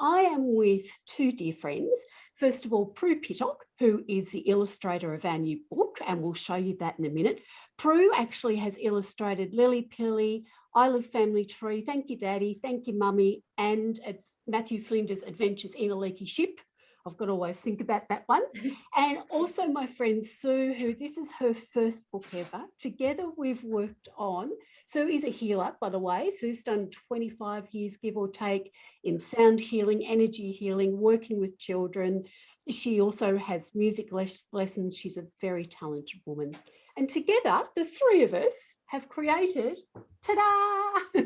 I am with two dear friends. First of all, Prue Pittock, who is the illustrator of our new book, and we'll show you that in a minute. Prue actually has illustrated Lily Pilly, Isla's Family Tree, Thank You Daddy, Thank You Mummy, and Matthew Flinder's Adventures in a Leaky Ship. I've got to always think about that one. And also my friend Sue, who this is her first book ever. Together we've worked on, Sue is a healer, by the way. Sue's done 25 years, give or take, in sound healing, energy healing, working with children. She also has music lessons. She's a very talented woman. And together, the three of us have created, ta-da,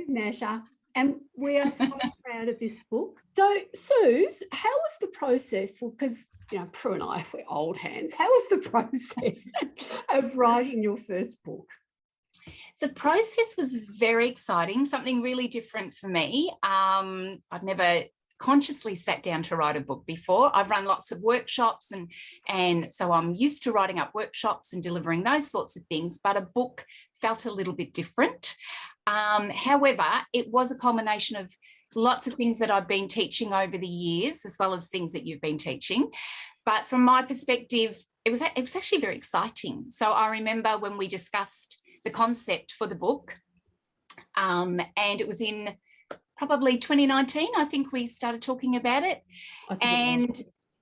Nasha. And we are so proud of this book. So, Suze, how was the process? Well, because, Prue and I, we're old hands. How was the process of writing your first book? The process was very exciting, something really different for me. I've never consciously sat down to write a book before. I've run lots of workshops and so I'm used to writing up workshops and delivering those sorts of things, but a book felt a little bit different. However, it was a culmination of lots of things that I've been teaching over the years, as well as things that you've been teaching. But from my perspective, it was actually very exciting. So I remember when we discussed the concept for the book, and it was in probably 2019, I think we started talking about it.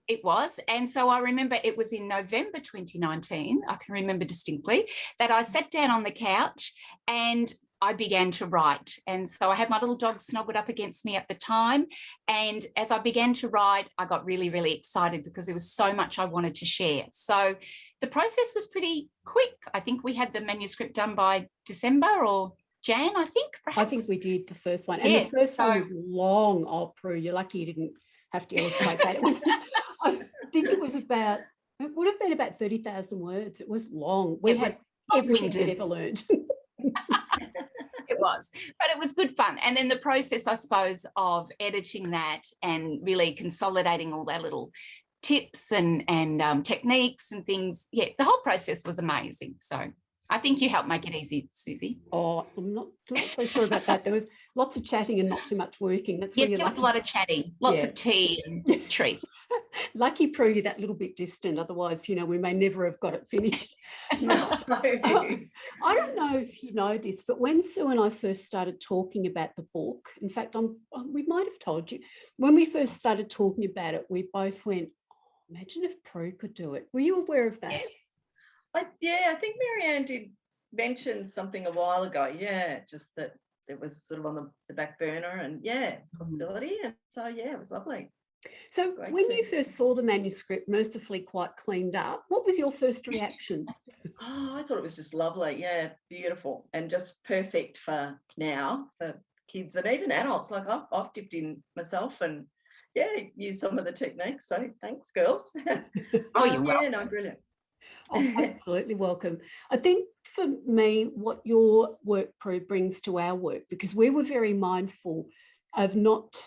It was. And so I remember it was in November 2019, I can remember distinctly, that I sat down on the couch and I began to write. And so I had my little dog snuggled up against me at the time. And as I began to write, I got really, really excited because there was so much I wanted to share. So the process was pretty quick. I think we had the manuscript done by December or Jan, I think, perhaps. I think we did the first one. And the first one was long. Oh, Prue, you're lucky you didn't have to illustrate that. It was, I think it was about, it would have been about 30,000 words. It was long. We had everything we'd ever learned. It was, but it was good fun. And then the process, I suppose, of editing that and really consolidating all their little tips and techniques and things. Yeah, the whole process was amazing. So I think you helped make it easy, Susie. Oh, I'm not so sure about that. There was lots of chatting and not too much working. That's yes, there was a lot of chatting, lots of tea and treats. Lucky Prue, you're that little bit distant. Otherwise, we may never have got it finished. I don't know if you know this, but when Sue and I first started talking about the book, in fact, we might have told you, when we first started talking about it, we both went, oh, imagine if Prue could do it. Were you aware of that? Yes. I think Marianne did mention something a while ago. Yeah, just that it was sort of on the back burner and possibility. And so, it was lovely. So when you first saw the manuscript, mercifully quite cleaned up, what was your first reaction? Oh, I thought it was just lovely. Yeah, beautiful and just perfect for now, for kids and even adults. Like I've dipped in myself and, used some of the techniques. So thanks, girls. Oh, you're welcome. Yeah, no, brilliant. Oh, absolutely welcome. I think for me, what your work, Prue, brings to our work, because we were very mindful of not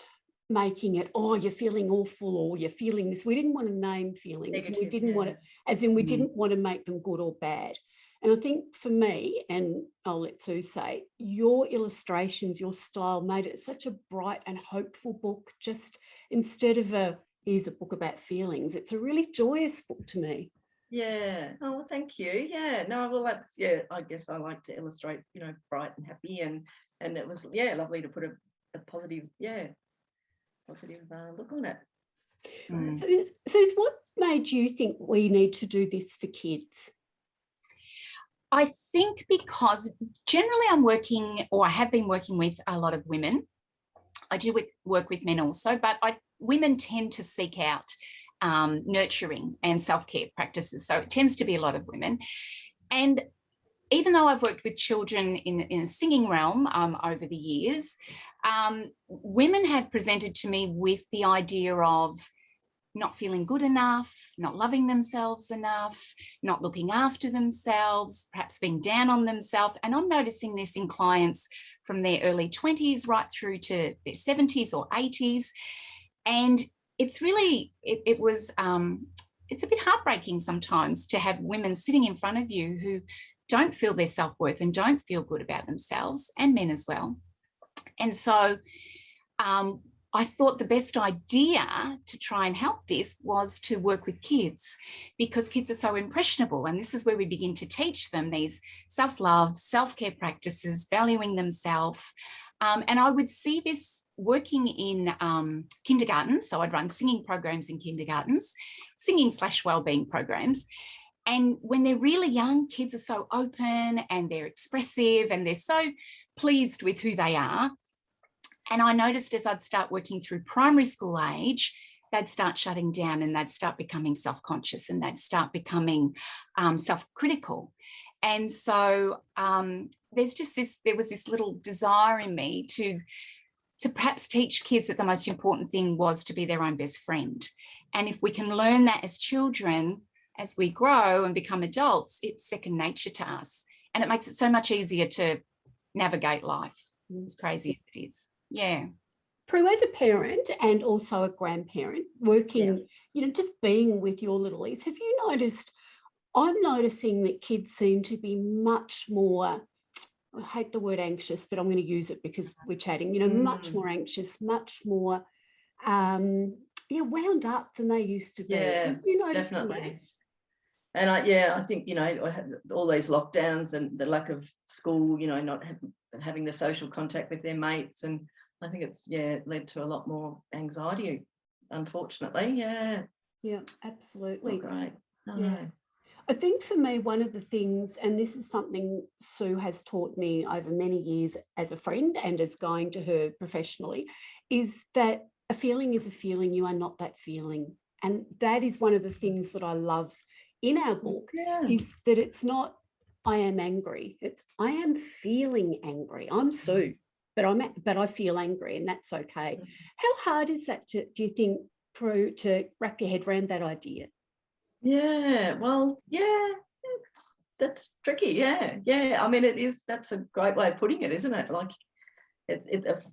making it, oh, you're feeling awful or you're feeling this. We didn't want to name feelings. Negative, we didn't want to, as in we didn't want to make them good or bad. And I think for me, and I'll let Sue say, your illustrations, your style made it such a bright and hopeful book, just instead of here's a book about feelings. It's a really joyous book to me. Yeah. Oh, well, thank you. Yeah. No, well, that's, I guess I like to illustrate, bright and happy. And it was, lovely to put a positive, look on it. So what made you think we need to do this for kids? I think because generally I have been working with a lot of women. I do work with men also, but women tend to seek out nurturing and self-care practices. So it tends to be a lot of women. And even though I've worked with children in a singing realm over the years, women have presented to me with the idea of not feeling good enough, not loving themselves enough, not looking after themselves, perhaps being down on themselves. And I'm noticing this in clients from their early 20s right through to their 70s or 80s. And it's really, it's a bit heartbreaking sometimes to have women sitting in front of you who don't feel their self-worth and don't feel good about themselves, and men as well. And so I thought the best idea to try and help this was to work with kids, because kids are so impressionable. And this is where we begin to teach them these self-love, self-care practices, valuing themselves. And I would see this working in kindergarten. So I'd run singing programs in kindergartens, singing/wellbeing programs. And when they're really young, kids are so open and they're expressive and they're so pleased with who they are. And I noticed as I'd start working through primary school age, they'd start shutting down and they'd start becoming self-conscious and they'd start becoming self-critical. And so there was this little desire in me to perhaps teach kids that the most important thing was to be their own best friend. And if we can learn that as children, as we grow and become adults, it's second nature to us. And it makes it so much easier to navigate life, as crazy as it is. Yeah. Prue, as a parent and also a grandparent, working, just being with your littlies, have you noticed, I'm noticing that kids seem to be much more, I hate the word anxious, but I'm going to use it because we're chatting, much more anxious, much more wound up than they used to be. Yeah, definitely. And I think, all these lockdowns and the lack of school, not having the social contact with their mates. And I think it's, led to a lot more anxiety, unfortunately. Yeah. Yeah, absolutely. Not great. No, yeah. no. I think for me, one of the things, and this is something Sue has taught me over many years as a friend and as going to her professionally, is that a feeling is a feeling. You are not that feeling. And that is one of the things that I love in our book, is that it's not, I am angry. It's, I am feeling angry. I'm Sue, but I feel angry, and that's okay. How hard is that, do you think, Prue, to wrap your head around that idea? Yeah, well, that's tricky. Yeah. I mean, that's a great way of putting it, isn't it? Like,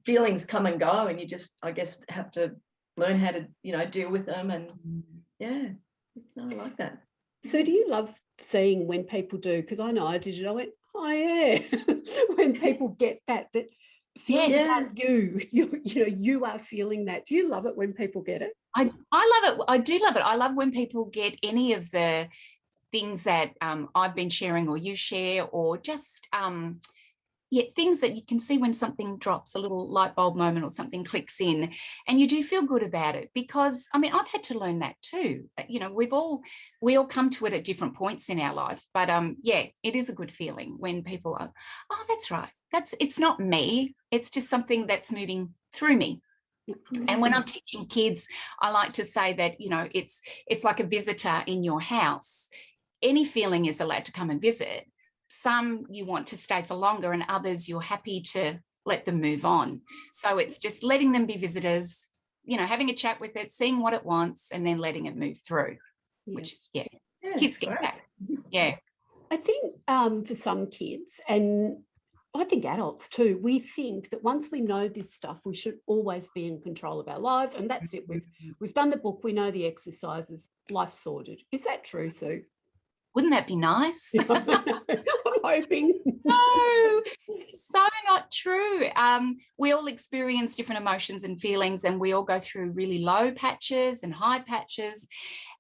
feelings come and go, and you just, I guess, have to learn how to, deal with them. And I like that. So do you love seeing when people do, because I know I did it, I went, oh yeah, when people get that feels like you are feeling that. Do you love it when people get it? I love it. I do love it. I love when people get any of the things that I've been sharing, or you share, or just things that you can see when something drops, a little light bulb moment or something clicks in, and you do feel good about it. Because I mean, I've had to learn that too. We all come to it at different points in our life, but it is a good feeling when people are, oh, that's right, it's not me, it's just something that's moving through me. And when I'm teaching kids, I like to say that, it's like a visitor in your house. Any feeling is allowed to come and visit. Some you want to stay for longer, and others you're happy to let them move on. So it's just letting them be visitors, having a chat with it, seeing what it wants, and then letting it move through, which is, kids get that. Yeah. I think for some kids, and I think adults too, we think that once we know this stuff, we should always be in control of our lives, and that's it. We've done the book, we know the exercises, life's sorted. Is that true, Sue? Wouldn't that be nice? I'm hoping. No, so not true. We all experience different emotions and feelings, and we all go through really low patches and high patches,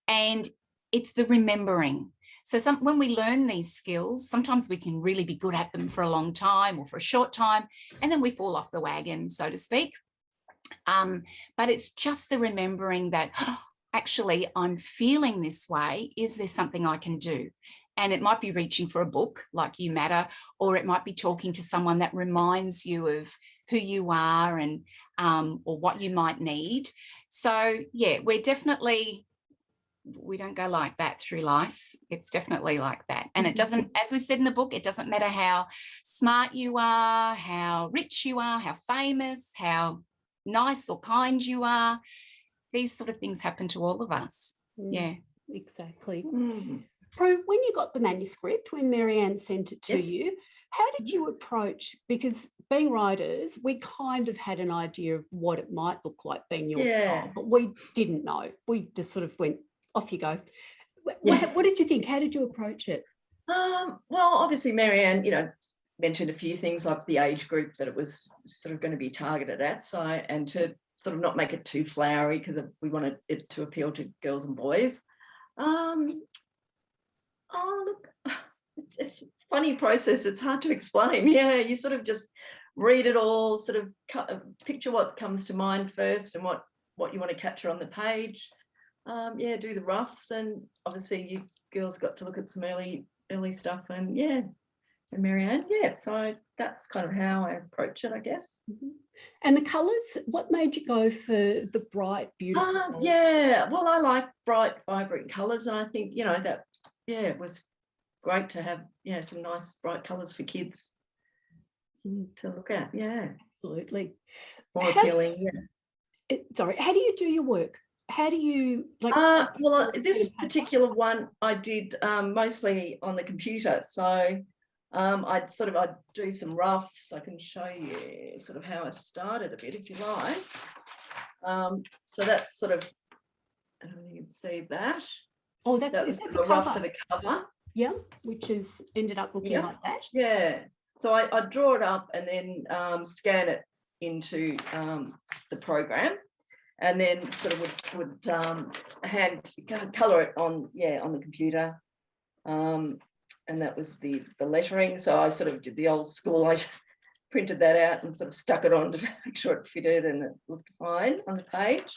and it's the remembering. So when we learn these skills, sometimes we can really be good at them for a long time or for a short time, and then we fall off the wagon, so to speak. But it's just the remembering that, actually, I'm feeling this way. Is there something I can do? And it might be reaching for a book like You Matter, or it might be talking to someone that reminds you of who you are and or what you might need. So, we don't go like that through life. It's definitely like that. And it doesn't, as we've said in the book, it doesn't matter how smart you are, how rich you are, how famous, how nice or kind you are. These sort of things happen to all of us. Yeah. Exactly. Prue, when you got the manuscript, when Marianne sent it to you, how did you approach, because being writers, we kind of had an idea of what it might look like being your style, but we didn't know. We just sort of went, off you go. What did you think? How did you approach it? Well, obviously Marianne, mentioned a few things like the age group that it was sort of going to be targeted at. So, and to sort of not make it too flowery because we wanted it to appeal to girls and boys. Oh, look, it's a funny process. It's hard to explain. Yeah, you sort of just read it all, sort of picture what comes to mind first and what you want to capture on the page. Yeah, do the roughs, and obviously you girls got to look at some early stuff, and yeah, and Marianne, yeah. So that's kind of how I approach it, I guess. Mm-hmm. And the colours, what made you go for the bright, beautiful colours? Yeah, well, I like bright, vibrant colours, and I think, you know, that, yeah, it was great to have, you know, some nice bright colours for kids to look at. Yeah, absolutely. More appealing. Yeah. Sorry, how do you do your work? How do you like? Well, this particular one I did mostly on the computer. So I'd do some roughs. I can show you sort of how I started a bit if you like. So that's sort of, I don't think you can see that. Oh, that was the rough for the cover. Yeah, which has ended up looking like that. Yeah. So I draw it up and then scan it into the program, and then sort of would hand colour it on the computer, and that was the lettering. So I sort of did the old school. I printed that out and sort of stuck it on to make sure it fitted and it looked fine on the page.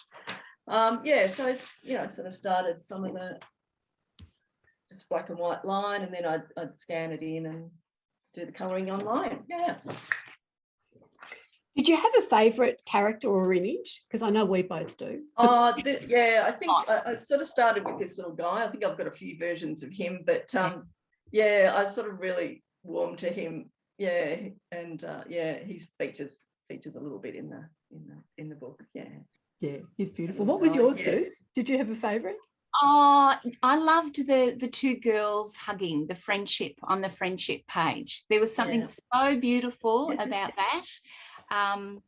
So it's, you know, sort of started some of the just black and white line, and then I'd scan it in and do the colouring online. Yeah. Did you have a favourite character or image? Because I know we both do. I think I sort of started with this little guy. I think I've got a few versions of him, but I sort of really warmed to him. Yeah, and he features a little bit in the book. Yeah. Yeah, he's beautiful. What was yours, Suze? Did you have a favourite? Oh, I loved the two girls hugging, the friendship on the friendship page. There was something so beautiful about that.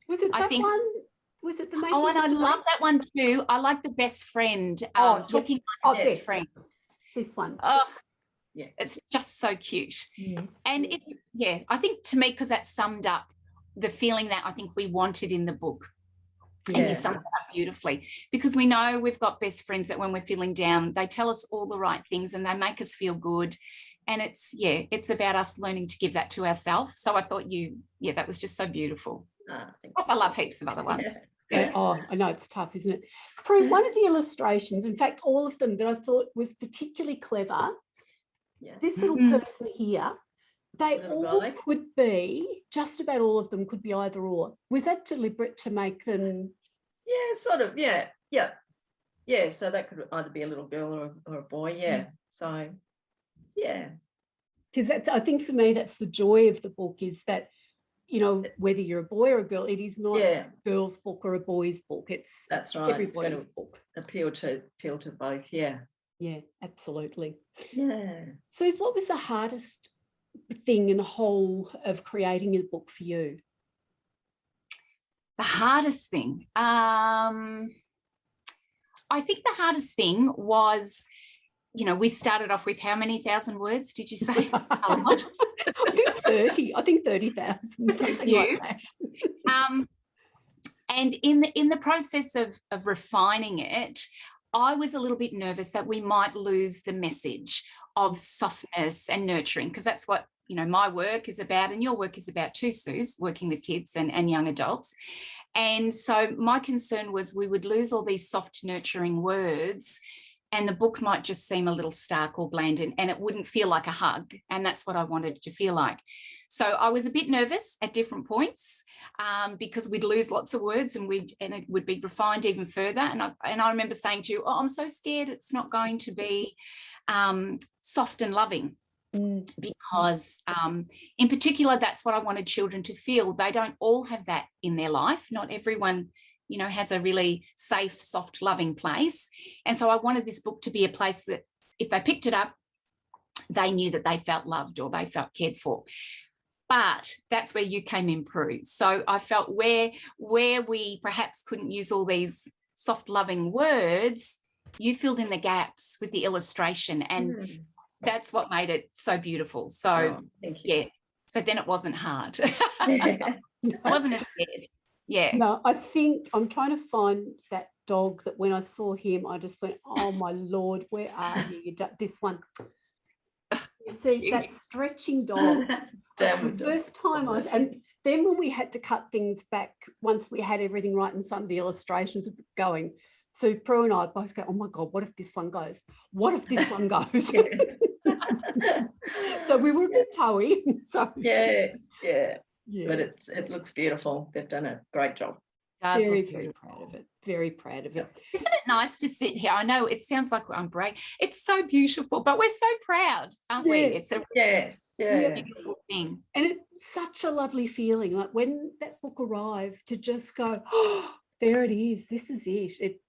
Was it that one? Was it the making? Oh, and I love that one too. I like the best friend talking like a best friend. This one. Oh, yeah, it's just so cute. Yeah. And I think to me, because that summed up the feeling that I think we wanted in the book. Yeah. And you summed it up beautifully, because we know we've got best friends that when we're feeling down, they tell us all the right things and they make us feel good. And it's about us learning to give that to ourselves. So I thought that was just so beautiful. I love heaps of other ones. Yeah. Oh, I know it's tough, isn't it? Prue, one of the illustrations, in fact, all of them that I thought was particularly clever, this little person here, they all could be, just about all of them could be either or. Was that deliberate to make them? Yeah, sort of, yeah. So that could either be a little girl or a boy, yeah. So, yeah. Because I think for me, that's the joy of the book, is that, you know, whether you're a boy or a girl, it is not a girl's book or a boy's book. That's right. Everybody's book. Appeal to both, yeah. Yeah, absolutely. Yeah. So what was the hardest thing in the whole of creating a book for you? The hardest thing, I think the hardest thing was, you know, we started off with how many thousand words did you say? I think 30. I think 30,000, something like that. And in the process of refining it, I was a little bit nervous that we might lose the message of softness and nurturing, because that's what, you know, my work is about, and your work is about too, Suze, working with kids and young adults. And so my concern was we would lose all these soft, nurturing words, and the book might just seem a little stark or bland, and it wouldn't feel like a hug. And that's what I wanted it to feel like. So I was a bit nervous at different points because we'd lose lots of words and it would be refined even further. And I remember saying to you, I'm so scared it's not going to be soft and loving. Because in particular, that's what I wanted children to feel. They don't all have that in their life. Not everyone, you know, has a really safe, soft, loving place. And so I wanted this book to be a place that if they picked it up, they knew that they felt loved or they felt cared for. But that's where you came in, Prue. So I felt where we perhaps couldn't use all these soft, loving words, you filled in the gaps with the illustration, and that's what made it so beautiful. So, so then it wasn't hard. I wasn't as scared. Yeah. No, I think I'm trying to find that dog that when I saw him, I just went, oh my Lord, where are you? This one. You see, Cute. that stretching dog. Downward The dog. first time and then when we had to cut things back, once we had everything right and some of the illustrations going, so Prue and I both go, oh my God, what if this one goes? What if this one goes? So we were a bit toey. So Yeah. yeah. But it looks beautiful. They've done a great job. Does Very, look very beautiful. proud of it. Very proud of it. Isn't it nice to sit here? I know it sounds like I'm brave. It's so beautiful, but we're so proud, aren't we? Yeah. It's a Yes. Yeah. beautiful thing. And it's such a lovely feeling. Like when that book arrived, to just go, oh, there it is. This is it.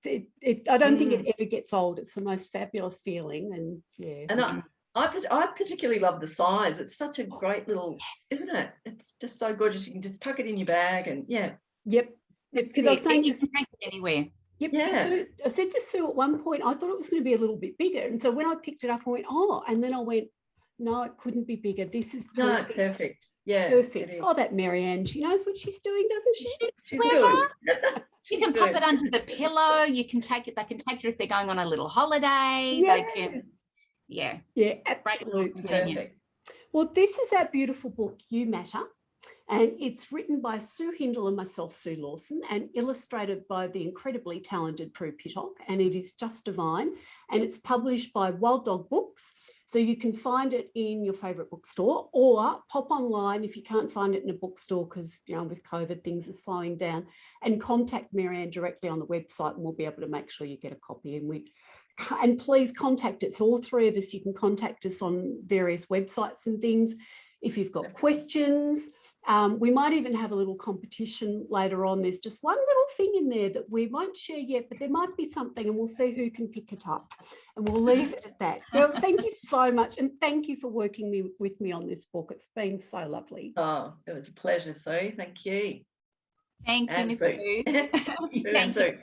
I don't think it ever gets old. It's the most fabulous feeling. And yeah. And I particularly love the size. It's such a great little, isn't it? It's just so gorgeous. You can just tuck it in your bag and Yep. Because I was saying you can take it anywhere. Yep. Yeah. So I said to Sue at one point, I thought it was going to be a little bit bigger. And so when I picked it up, I went, oh, and then I went, no, it couldn't be bigger. This is perfect. No, perfect. Yeah. Perfect. Oh, that Marianne, she knows what she's doing, doesn't she? She's good. You can pop it under the pillow. You can take it. They can take it if they're going on a little holiday. Yeah. They can. Yeah. Yeah, absolutely. Perfect. Well, this is our beautiful book, You Matter. And it's written by Sue Hindle and myself, Sue Lawson, and illustrated by the incredibly talented Prue Pittock. And it is just divine. And it's published by Wild Dog Books. So you can find it in your favourite bookstore, or pop online if you can't find it in a bookstore because, you know, with COVID, things are slowing down, and contact Marianne directly on the website and we'll be able to make sure you get a copy. And please contact us. All three of us, you can contact us on various websites and things. If you've got questions, we might even have a little competition later on. There's just one little thing in there that we won't share yet, but there might be something and we'll see who can pick it up. And we'll leave it at that. Girls, thank you so much. And thank you for working with me on this book. It's been so lovely. Oh, it was a pleasure, Sue. Thank you. Thank you, And Miss Sue. Sue.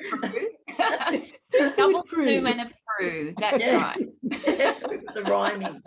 And Sue. Double Prue and a Prue. That's right. The rhyming.